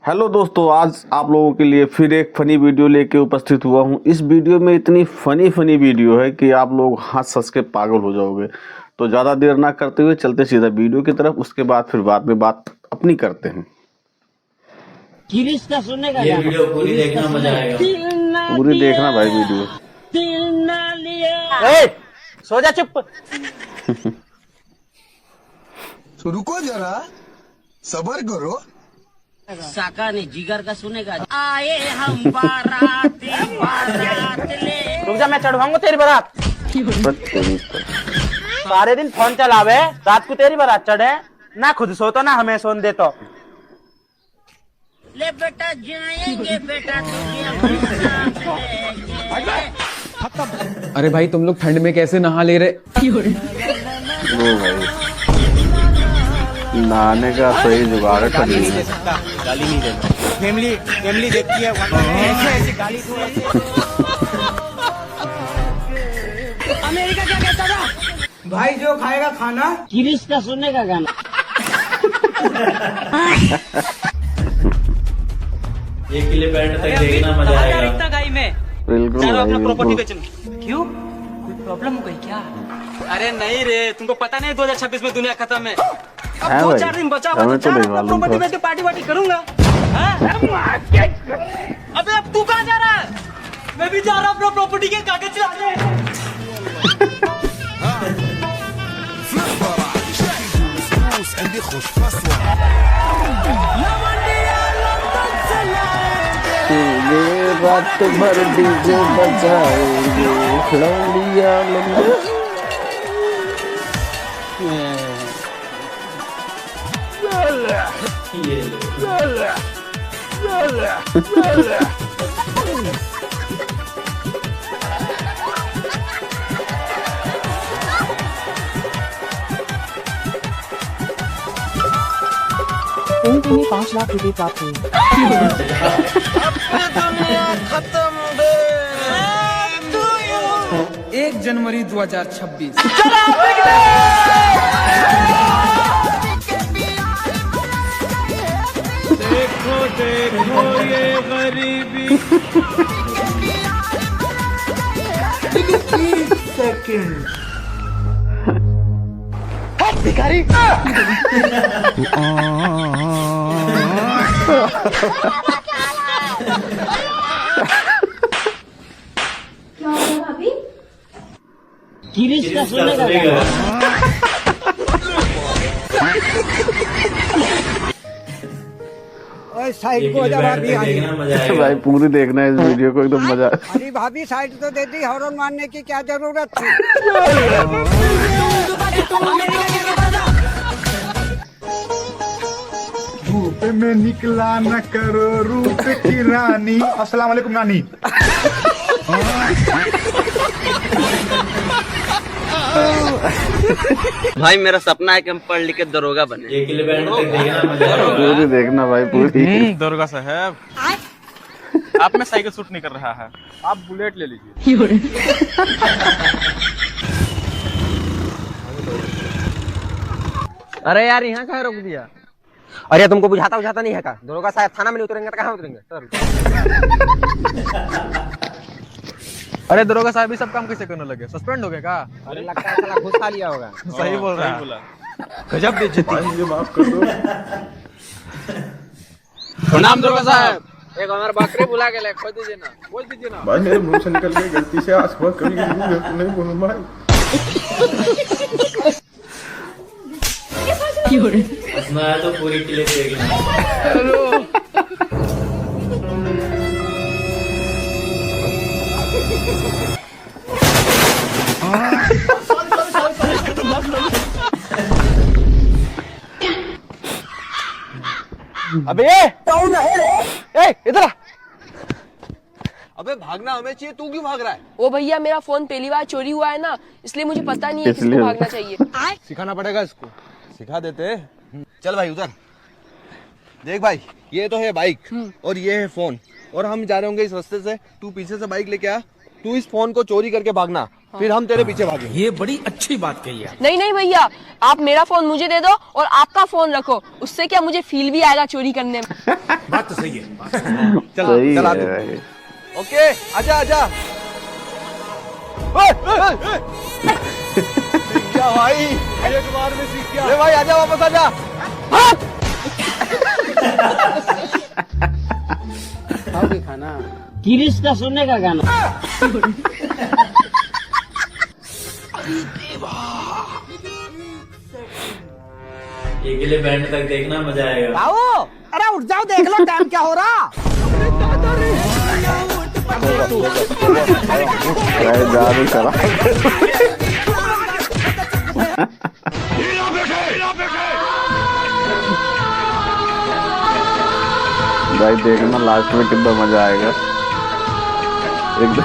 Hello दोस्तों, आज आप लोगों के लिए फिर एक फनी वीडियो लेके उपस्थित हुआ हूँ। इस वीडियो में इतनी फनी वीडियो है कि आप लोग हंस हंस के पागल हो जाओगे। तो ज़्यादा देर ना करते हुए चलते सीधा वीडियो की तरफ, उसके बाद फिर बाद में बात अपनी करते हैं। गिरीश का सुनने का ये वीडियो पूरी देखना, मजा आएगा। पूरी देखना भाई वीडियो। सो जा चुप। तो रुको जरा, सबर करो। साका ने जिगर का सुनेगा। आए हम बारात ले। रुक जा, मैं चढ़वाऊंगा तेरी बारात। सारे दिन फोन चलावे, रात को तेरी बारात चढ़े ना, खुद सोतो ना हमें सोन दे। तो ले बेटा जाएंगे बेटा अरे भाई, तुम लोग ठंड में कैसे नहा ले रहे? ओ भाई, नहाने का सही जुगाड़ है। गाली नहीं दे सकता, गाली नहीं देता। फैमिली देखती है, ऐसे गाली दूं। अमेरिका क्या कहता था भाई, जो खाएगा खाना। गिरीश का सुनने का गाना। ये क्लिप एंड तक देखना, मजा आएगा। गाई में बिल्कुल चलो अपना भाई, प्रॉपर्टी बिल्कुल। बेचने। क्यों, कोई प्रॉब्लम हो गई क्या? अरे नहीं रे, तुमको पता नहीं 2026 में दुनिया खत्म है। अब है 2-4 भाई, दिन बचा हमें तो नहीं मालूम प्रॉपर्टी था। बेच के पार्टी वार्टी करूंगा। अबे अब तू कहाँ जा रहा है? मैं भी जा रहा हूँ अपना प्रॉपर्टी के कागज लाने। ये रात भर डीजे बजाएंगे, खिलौड़िया लंबी। फोन पे में 5 लाख रुपए प्राप्त हुए। एक जनवरी 2026। देखो देखो ये गरीबी। भिखारी। क्या हो गया भाभी? गिरीश का सुनने का गाना। साइड को जा भाभी, देखना, मजा आएगा। भाई पूरी देखना है इस वीडियो को, एकदम मजा। अरे भाभी साइड तो दे दी, हॉर्न मारने की क्या जरूरत थी? धूप में निकला न करो रूप की रानी। अस्सलाम वालेकुम नानी। भाई मेरा सपना है कि हम पढ़ लिख के दरोगा बने। ये क्लिप एंड तक देखना, मजा आएगा। पूरी देखना भाई, पूरी। दरोगा साहब, आप में साइकिल सूट नहीं कर रहा है, आप बुलेट ले लीजिए। अरे यार, यहाँ कहाँ रोक दिया? अरे तुमको बुझाता नहीं है का? दरोगा साहब थाना में नहीं उतरेंगे तो कहाँ उतरेंगे? अरे दरोगा साहब ये सब काम कैसे करने लगे? सस्पेंड हो गए का? अरे लगता है साला घुस खा लिया होगा। सही बोल रहा है। गजब बेइज्जती। मुझे माफ कर दो। प्रणाम दरोगा साहब। एक हमारे बकरे बुला के ले, खोल दीजिए ना, बोल दीजिए ना। भाई मेरे मुंह से निकल गई गलती से, आज बार कभी नहीं बोलूं भाई। मैं तो पूरी क्लिप देखना। अबे इधर आ। अबे भागना हमें चाहिए, तू क्यों भाग रहा है? ओ भैया, मेरा फोन पहली बार चोरी हुआ है ना, इसलिए मुझे पता नहीं है इसलिए। किसको भागना चाहिए। सिखाना पड़ेगा इसको, सिखा देते। चल भाई उधर देख भाई, ये तो है बाइक और ये है फोन, और हम जा रहे होंगे इस रास्ते से। तू पीछे से बाइक लेके आ तू इस फोन को चोरी करके भागना, फिर हम तेरे पीछे भागेंगे। ये बड़ी अच्छी बात कही है। नहीं नहीं भैया, आप मेरा फोन मुझे दे दो और आपका फोन रखो, उससे क्या मुझे फील भी आएगा चोरी करने में। बात तो सही है। सही चला है दे। भाई। ओके, आजा आजा। ओए, ओए, ओए। सीख गया भाई, एक बार में सीख गया। ले भाई आजा, वापस आजा। किरिश का सुनने का गाना। अकेले बैंड तक देखना मजा आएगा। अरे उठ जाओ, देख लो टाइम क्या हो रहा। भाई जादू चला। भाई देखना लास्ट में कितना मजा आएगा एकदम।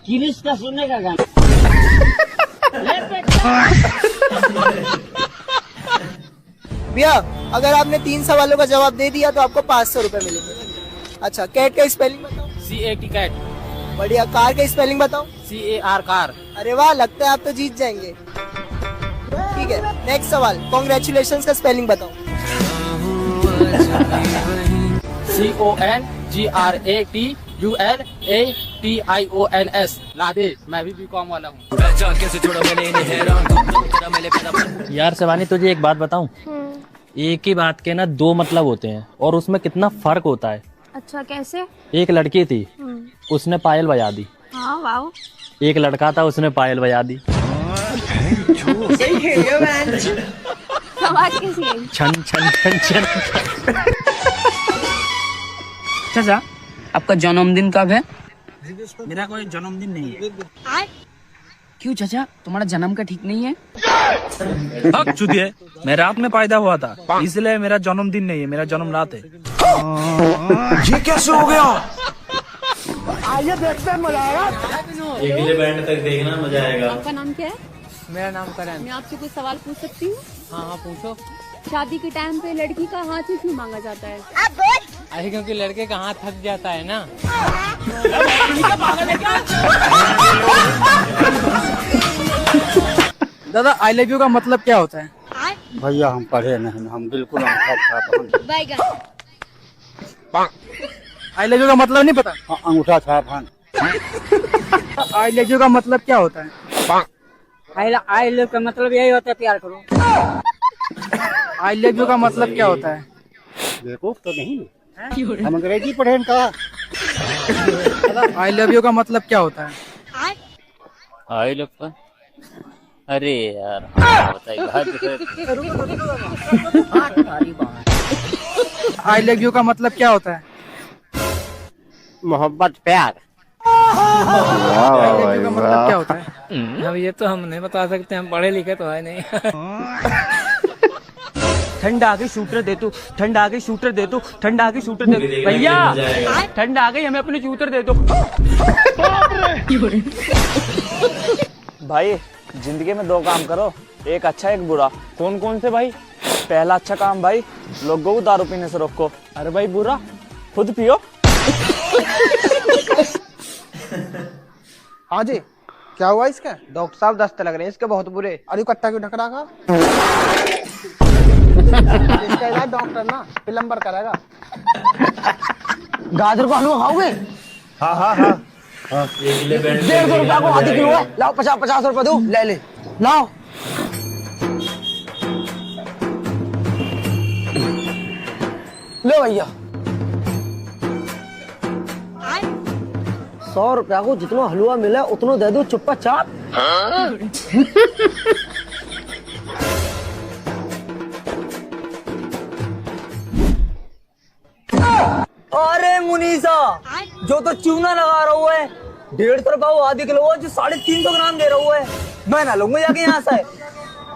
किरिश का सुनने का गाना। भैया अगर आपने 3 सवालों का जवाब दे दिया तो आपको 500 रुपए मिलेंगे। अच्छा, कैट का स्पेलिंग बताओ। CAT cat. बढ़िया, कार का स्पेलिंग बताओ। CAR car. अरे वाह, लगता है आप तो जीत जाएंगे। ठीक है, नेक्स्ट सवाल, कॉन्ग्रेचुलेशन का स्पेलिंग बताओ। CONGRATULATIONS। लादे, मैं भी बीकॉम वाला हूँ। यार शिवानी, तुझे एक बात बताऊं, एक ही बात के ना 2 मतलब होते हैं और उसमें कितना फर्क होता है। अच्छा कैसे? एक लड़की थी, उसने पायल बजा दी। हाँ वाओ। एक लड़का था, उसने पायल बजा दी। आवाज कैसी है? छन छन छन छन। चाचा, आपका जन्मदिन कब है? मेरा कोई जन्मदिन नहीं है। क्यों चाचा, तुम्हारा जन्म का ठीक नहीं है? हक चुदिए, मैं रात में पैदा हुआ था, इसलिए मेरा जन्मदिन नहीं है, मेरा जन्म रात है। ये कैसे हो गया? अकेले बैंड तक देखना मजा आएगा। आपका नाम क्या है? मेरा नाम करण। मैं आपसे कुछ सवाल पूछ सकती हूँ? हाँ पूछो। शादी के टाइम पे लड़की का हाथ ही क्यों मांगा जाता है? अरे क्योंकि लड़के का हाथ थक जाता है ना। दादा आई लव यू का मतलब क्या होता है? भैया हम पढ़े नहीं, हम बिल्कुल आई लव यू का मतलब नहीं पता? अंगूठा छाप हन। आई लव यू का मतलब क्या होता है? आई लव का मतलब यही होता है प्यार करो। आई लव यू का मतलब क्या होता है? देखो तो नहीं, हम अंग्रेजी पढ़े का। आई लव यू का मतलब क्या होता है? आई लव का, अरे यार आई लव यू का मतलब क्या होता है? मोहब्बत प्यार। आई लव यू का मतलब क्या होता है? अब ये तो हम नहीं बता सकते, हम पढ़े लिखे तो है नहीं। ठंड आ गई, शूटर दे तू, ठंड आ गई, शूटर दे तू, ठंड आ गई, शूटर दे तू। भैया ठंड आ गई, हमें अपने शूटर दे दो। भाई जिंदगी में 2 काम करो, एक अच्छा एक बुरा। कौन कौन से भाई? पहला अच्छा काम भाई, लोगों को दारू पीने से रोको। अरे भाई बुरा, खुद पियो। हाँ जी, क्या हुआ इसका? डॉक्टर साहब दस्त लग रहे हैं इसके बहुत बुरे। अरे कट्टा क्यों ढक रहा? इसका इलाज डॉक्टर ना प्लम्बर करेगा। गाजर को हलवा खाओगे? हाँ हाँ हाँ। अकेले बैंड तक 150 रुपया को आधी किलो है। देखना लाओ 50 रुपए दो, ले ले लाओ। लो भैया 100 रुपया को जितना हलवा मिला उतना दे दो चुप्पा चाप। अरे मुनीसा, जो तो चूना लगा रहा है 150 रुपया वो आधी किलो, जो 350 ग्राम दे रहा है, मैं ना लूंगा जाके यहाँ से।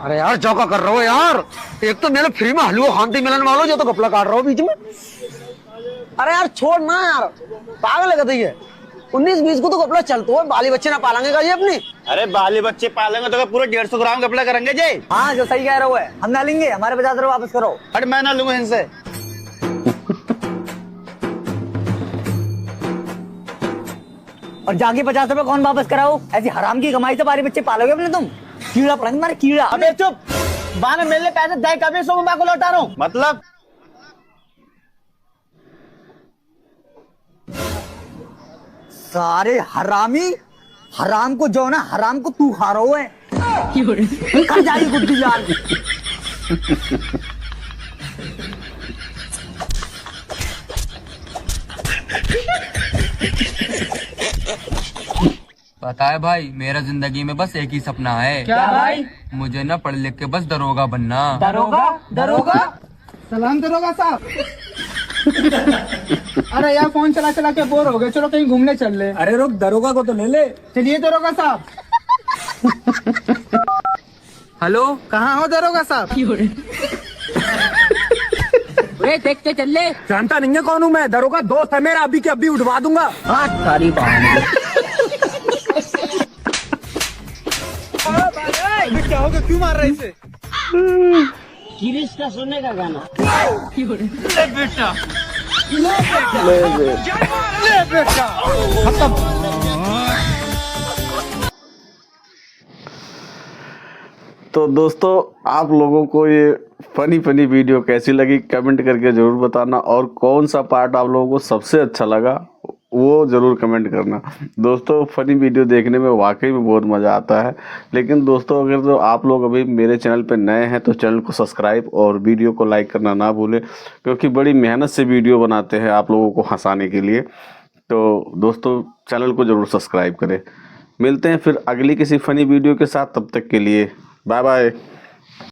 अरे यार चौका कर रहा हो यार, एक तो मैंने फ्री में हलवा खानती मिलन वालों, जो तो कपड़ा काट रहा हो बीच में। अरे यार छोड़ ना यार, पागल है क्या? 19-20 को तो कपड़ा चलता है, बाली बच्चे ना पालेंगे का जी अपनी। अरे बाली बच्चे पालेंगे तो पूरे 150 ग्राम कपड़ा करेंगे जी। हाँ जो सही कह रहे हो, हम ना लेंगे, हमारे 50 रुपए वापस करो। अरे मैं ना लूंगा इनसे। और जाके 50 रुपए कौन वापस कराओ? ऐसी हराम की कमाई से बाली बच्चे पालोगे अपने तुम? कीड़ा पड़ेंगे तुम्हारे, कीड़ा। अबे चुप, बाद में मिलने पैसे दे, कभी सो मैं को लौटा रहा हूँ। मतलब सारे हरामी, हराम को जो ना, हराम को तू खा रहा है। खा जाएगी खुद की जान। पता है भाई, मेरा जिंदगी में बस एक ही सपना है। क्या भाई? मुझे ना पढ़ लिख के बस दरोगा बनना। दरोगा? दरोगा? सलाम दरोगा साहब। अरे यार फोन चला चला के बोर हो गए, चलो कहीं घूमने चल ले। अरे रुक, दरोगा को तो ले ले। चलिए दरोगा साहब। हेलो, कहाँ हो दरोगा साहब? देख के चल ले। जानता नहीं है कौन हूँ मैं, दरोगा दोस्त है मेरा, अभी के अभी उठवा दूंगा। हाँ सारी क्या होगा, क्यों मार रहे इसे? गिरीश का सुनने का गाना। ले बेटा, ले बेटा। तो दोस्तों, आप लोगों को ये फनी वीडियो कैसी लगी कमेंट करके ज़रूर बताना, और कौन सा पार्ट आप लोगों को सबसे अच्छा लगा वो ज़रूर कमेंट करना। दोस्तों, फनी वीडियो देखने में वाकई में बहुत मज़ा आता है। लेकिन दोस्तों, अगर तो आप लोग अभी मेरे चैनल पर नए हैं तो चैनल को सब्सक्राइब और वीडियो को लाइक करना ना भूलें, क्योंकि बड़ी मेहनत से वीडियो बनाते हैं आप लोगों को हंसाने के लिए। तो दोस्तों, चैनल को ज़रूर सब्सक्राइब करें। मिलते हैं फिर अगली किसी फ़नी वीडियो के साथ, तब तक के लिए बाय बाय।